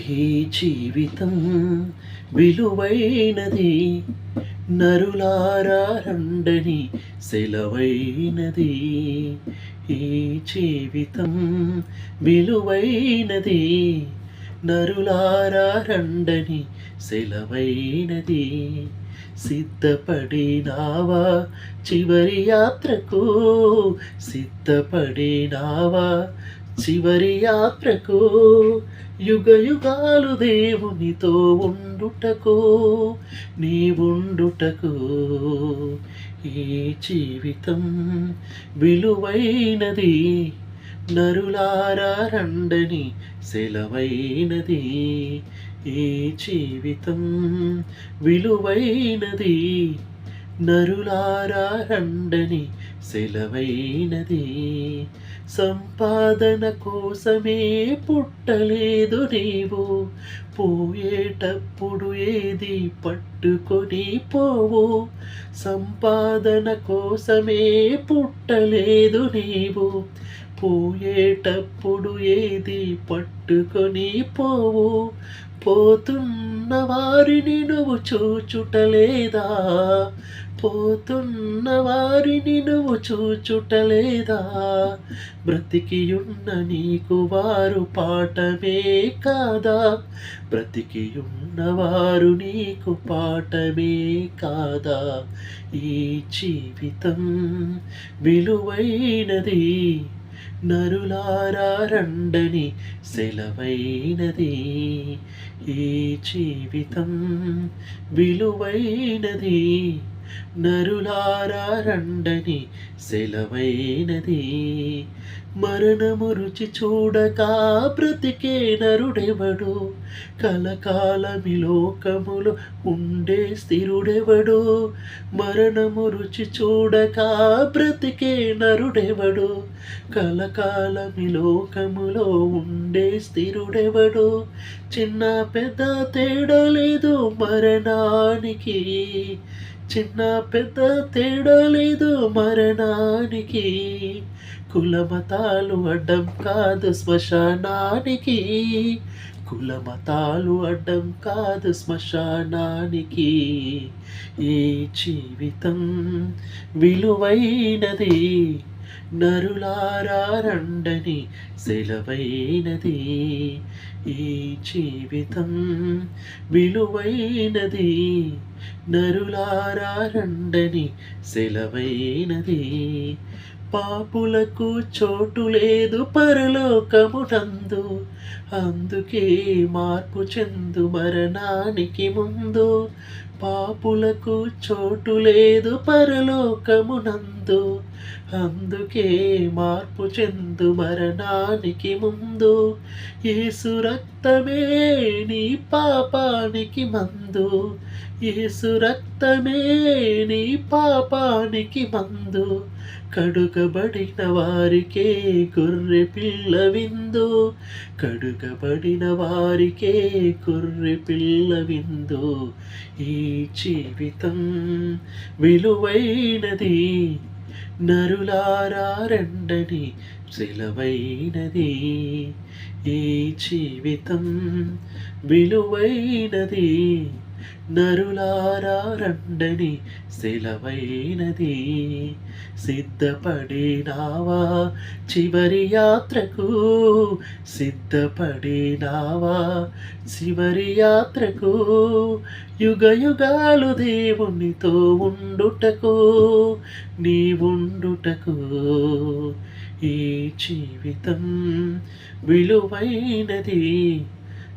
ఈ జీవితం విలువైనది, నరులారా రండని సెలవైనది. ఈ జీవితం విలువైనది, నరులారా రండని సెలవైనది. సిద్ధపడినావా చివరి యాత్రకు, సిద్ధపడినావా చివరి యాత్రకు, యుగ యుగాలు దేవునితో ఉండుటకు, నీవుండుటకు. ఈ జీవితం విలువైనది, నరులారా రండని సెలవైనది. ఈ జీవితం విలువైనది, నరులారా రండని సెలవైనది. సంపాదన కోసమే పుట్టలేదు నీవు, పోయేటప్పుడు ఏది పట్టుకొని పోవు. సంపాదన కోసమే పుట్టలేదు నీవు, పోయేటప్పుడు ఏది పట్టుకొని పోవు. పోతున్న వారిని నువ్వు చూచుటలేదా, పోతున్న వారిని నువ్వు చూచుటలేదా. బ్రతికియున్న నీకు వారు పాఠమే కాదా, బ్రతికియున్న వారు నీకు పాఠమే కాదా. ఈ జీవితం విలువైనది, నరులారా రండని సెలవైనది. ఈ జీవితం విలువైనది, నరులారా రండని సెలవైనది. మరణము రుచి చూడక బ్రతికే నరుడెవడు, కలకాలమి లోకములో ఉండే స్థిరుడెవడు. మరణము రుచి చూడక బ్రతికే నరుడెవడు, కలకాలమి లోకములో ఉండే స్థిరుడెవడు. చిన్న పెద్ద తేడా లేదు మరణానికి, చిన్న పెద్ద తేడా లేదు మరణానికి. కులమతాలు అడ్డం కాదు శ్మశానానికి, కులమతాలు అడ్డం కాదు శ్మశానానికి. ఈ జీవితం విలువైనది, నరులారా రండని సెలవైనది. ఈ జీవితం విలువైనది, నరులారా రండని సెలవైనది. పాపులకు చోటు లేదు పరలోకమునందు, అందుకే మార్పు చెందు మరణానికి ముందు. పాపులకు చోటు లేదు పరలోకమునందు, అందుకే మార్పు చెందు మరణానికి ముందు. యేసు రక్తమే నీ పాపానికి మందు, యేసు రక్తమే నీ పాపానికి మందు. కడుగబడిన వారికే గొర్రె పిల్ల విందు, కడుగబడిన వారికే గొర్రె పిల్ల విందు. ఈ జీవితం విలువైనది, నరులారా రండని సెలవైనది. ఈ జీవితం విలువైనది, నరులారా రండని సెలవైనది. సిద్ధపడినావా చివరి యాత్రకు, సిద్ధపడినావా చివరి యాత్రకు, యుగ యుగాలు దేవునితో ఉండుటకు, నీవుండుటకు. ఈ జీవితం విలువైనది,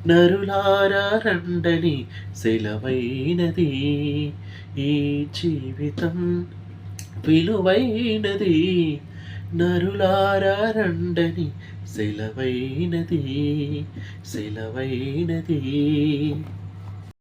నరులారా రండని సెలవైనది. ఈ జీవితం విలువైనది, నరులారా రండని సెలవైనది, సెలవైనది.